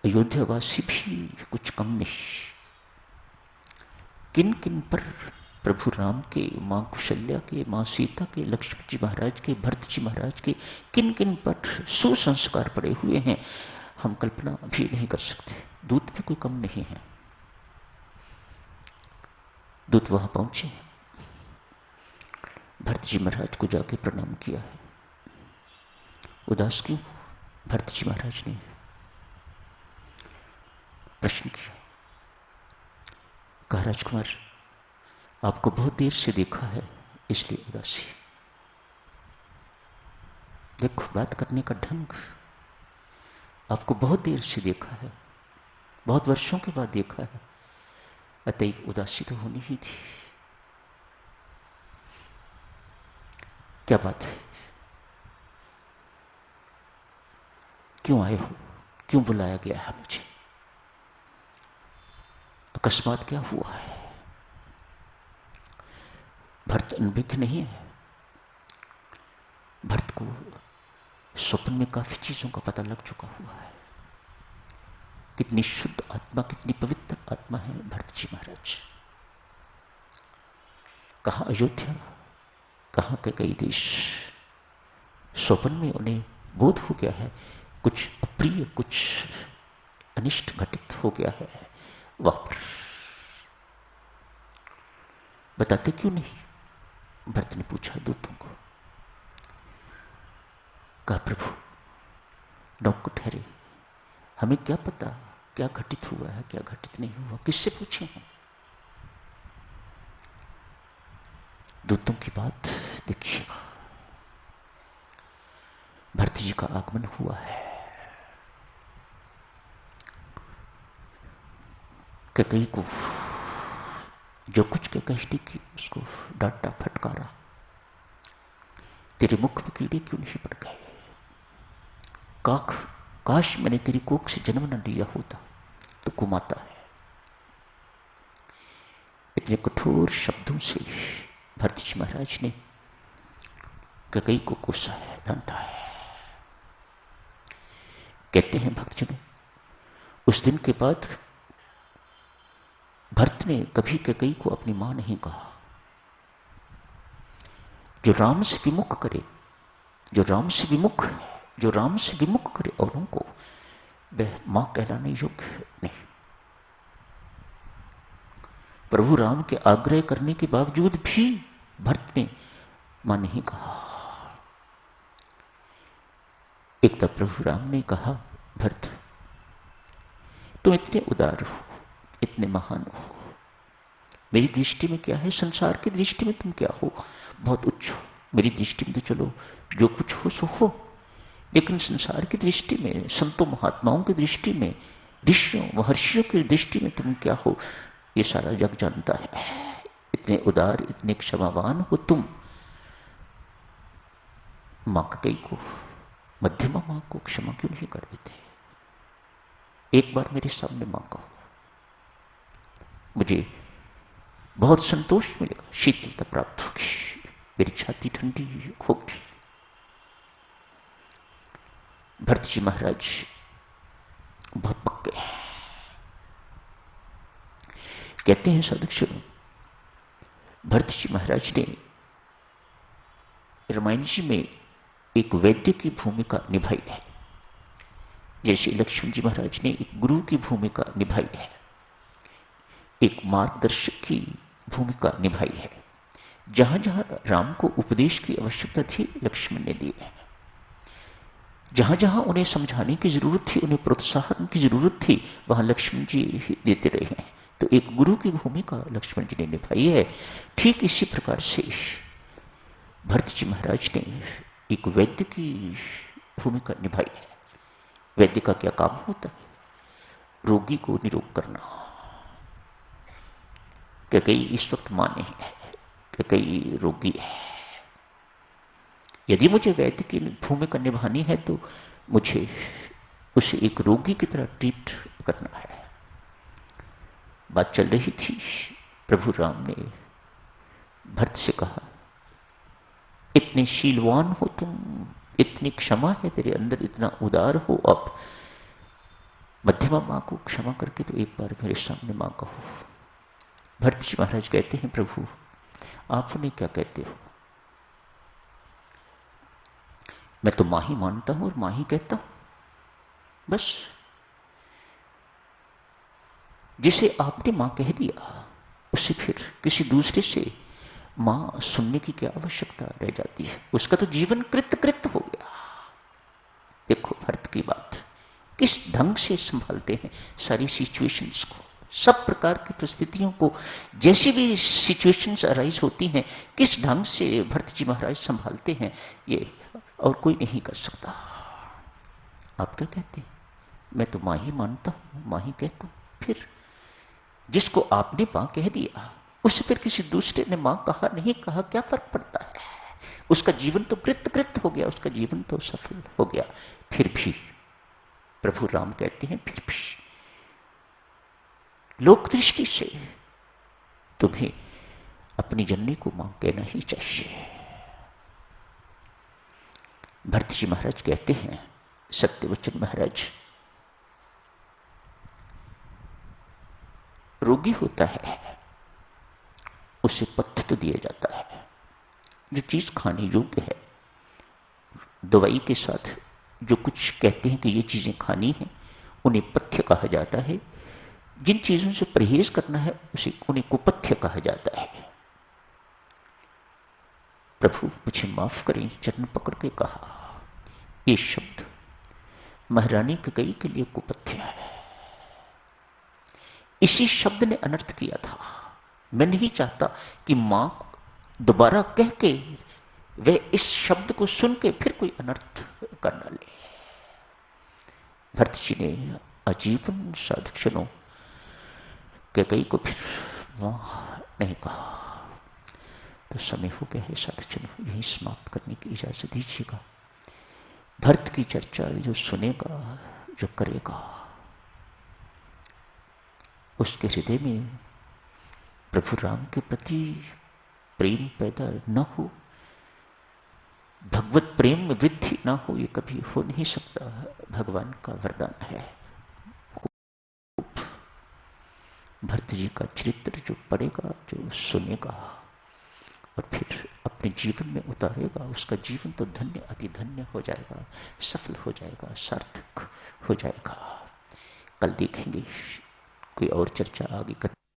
अयोध्यावासी भी कुछ कम नहीं। किन किन पर प्रभु राम के, मां कुशल्या के, मां सीता के, लक्ष्मण जी महाराज के, भरत जी महाराज के किन किन पर सुसंस्कार पड़े हुए हैं, हम कल्पना भी नहीं कर सकते। दूत भी कोई कम नहीं है। दूत वहां पहुंचे, भरत जी महाराज को जाके प्रणाम किया है। उदास क्यों? भरत जी महाराज ने प्रश्न किया। कहा, राजकुमार, आपको बहुत देर से देखा है, इसलिए उदासी। देखो बात करने का ढंग, आपको बहुत देर से देखा है, बहुत वर्षों के बाद देखा है, अतएव उदासी तो होनी ही थी। क्या बात है? क्यों आए हो? क्यों बुलाया गया है मुझे? अकस्मात क्या हुआ है? भरत अनभिज्ञ नहीं है। भरत को स्वप्न में काफी चीजों का पता लग चुका हुआ है। कितनी शुद्ध आत्मा, कितनी पवित्र आत्मा है भरत जी महाराज। कहां अयोध्या, कहां के कई देश। स्वप्न में उन्हें बोध हो गया है कुछ अप्रिय, कुछ अनिष्ट घटित हो गया है वहां पर। बताते क्यों नहीं? भरत ने पूछा दूतों को। कहा, प्रभु नौकर ठहरे, हमें क्या पता क्या घटित हुआ है, क्या घटित नहीं हुआ, किससे पूछे हैं? दूतों की बात देखिए। भरत जी का आगमन हुआ है। कैकेयी को जो कुछ कैकेयी की उसको डांटा, फटकारा। तेरे मुख में कीड़े क्यों नहीं पड़ गए? काश मैंने तेरी कोख से जन्म न लिया होता तो कुमाता है। इतने कठोर शब्दों से भरत जी महाराज ने कैकेयी को कोसा है, डांटा है। कहते हैं भक्तजनों, उस दिन के बाद भरत ने कभी कैकेयी को अपनी मां नहीं कहा। जो राम से विमुख करे, जो राम से विमुख है, जो राम से विमुख करे औरों को, वह मां कहलाने योग्य नहीं। प्रभु राम के आग्रह करने के बावजूद भी भरत ने मां नहीं कहा। एक तब प्रभु राम ने कहा, भरत तुम इतने उदार हो, इतने महान हो, मेरी दृष्टि में क्या है, संसार की दृष्टि में तुम क्या हो, बहुत उच्च हो। मेरी दृष्टि में तो चलो जो कुछ हो सो हो, लेकिन संसार की दृष्टि में, संतों महात्माओं की दृष्टि में, ऋषियों महर्षियों की दृष्टि में तुम क्या हो, ये सारा जग जानता है। इतने उदार, इतने क्षमावान हो तुम। मां कैकेयी को, मध्यमा मां को क्षमा क्यों नहीं कर देते? एक बार मेरे सामने मां कहो, मुझे बहुत संतोष मिलेगा, शीतलता प्राप्त होगी, मेरी छाती ठंडी होगी। भरत जी महाराज बहुत पक्के हैं। कहते हैं साधक, भरत जी महाराज ने रामायण जी में एक वैद्य की भूमिका निभाई है, जैसे लक्ष्मण जी महाराज ने एक गुरु की भूमिका निभाई है, एक मार्गदर्शक की भूमिका निभाई है। जहां जहां राम को उपदेश की आवश्यकता थी, लक्ष्मण ने दिए हैं। जहां जहां उन्हें समझाने की जरूरत थी, उन्हें प्रोत्साहन की जरूरत थी, वहां लक्ष्मण जी ही देते रहे हैं। तो एक गुरु की भूमिका लक्ष्मण जी ने निभाई है। ठीक इसी प्रकार से भरत जी महाराज ने एक वैद्य की भूमिका निभाई है। वैद्य का क्या काम होता है? रोगी को निरोग करना। कैकेयी इस वक्त मां नहीं है, कैकेयी रोगी है। यदि मुझे वैद्य की भूमिका निभानी है तो मुझे उसे एक रोगी की तरह ट्रीट करना है। बात चल रही थी, प्रभु राम ने भरत से कहा, इतने शीलवान हो तुम, इतनी क्षमा है तेरे अंदर, इतना उदार हो, अब मध्यमा मां को क्षमा करके तो एक बार मेरे सामने मां कहो। भरत जी महाराज कहते हैं, प्रभु आप उन्हें क्या कहते हो? मैं तो मां ही मानता हूं और मां ही कहता हूं। बस जिसे आपने मां कह दिया उसे फिर किसी दूसरे से मां सुनने की क्या आवश्यकता रह जाती है? उसका तो जीवन कृत कृत हो गया। देखो भरत की बात किस ढंग से संभालते हैं सारी सिचुएशंस को, सब प्रकार की परिस्थितियों को, जैसी भी सिचुएशंस अराइज होती हैं किस ढंग से भरत जी महाराज संभालते हैं, ये और कोई नहीं कर सकता। आप क्या कहते हैं? मैं तो मां ही मानता हूं, मां ही कहता हूं। फिर जिसको आपने मां कह दिया उसे फिर किसी दूसरे ने मां कहा नहीं कहा क्या फर्क पड़ता है? उसका जीवन तो कृत कृत हो गया, उसका जीवन तो सफल हो गया। फिर भी प्रभु राम कहते हैं, फिर भी लोक दृष्टि से तुम्हें अपनी जननी को मां कहना ही चाहिए। भरत जी महाराज कहते हैं, सत्यवचन महाराज रोगी होता है उसे पथ्य तो दिया जाता है, जो चीज खाने योग्य है। दवाई के साथ जो कुछ कहते हैं कि ये चीजें खानी है उन्हें पथ्य कहा जाता है। जिन चीजों से परहेज करना है उसे उन्हें कुपथ्य कहा जाता है। प्रभु मुझे माफ करें, चरण पकड़ के कहा, ये शब्द महारानी ककई के लिए कुपथ्य है। इसी शब्द ने अनर्थ किया था। मैं नहीं चाहता कि मां दोबारा कह के वे इस शब्द को सुन के फिर कोई अनर्थ कर न ले। भरत जी ने आजीवन साधुक्षणों कई को फिर मां नहीं कहा। तो समय हो गया है साधुक्षणों, यही समाप्त करने की इजाजत दीजिएगा। भरत की चर्चा जो सुनेगा, जो करेगा, उसके हृदय में प्रभु राम के प्रति प्रेम पैदा न हो, भगवत प्रेम में वृद्धि ना हो, ये कभी हो नहीं सकता। भगवान का वरदान है। भरत जी का चरित्र जो पढ़ेगा, जो सुनेगा और फिर अपने जीवन में उतारेगा, उसका जीवन तो धन्य अति धन्य हो जाएगा, सफल हो जाएगा, सार्थक हो जाएगा। कल देखेंगे कोई और चर्चा आगे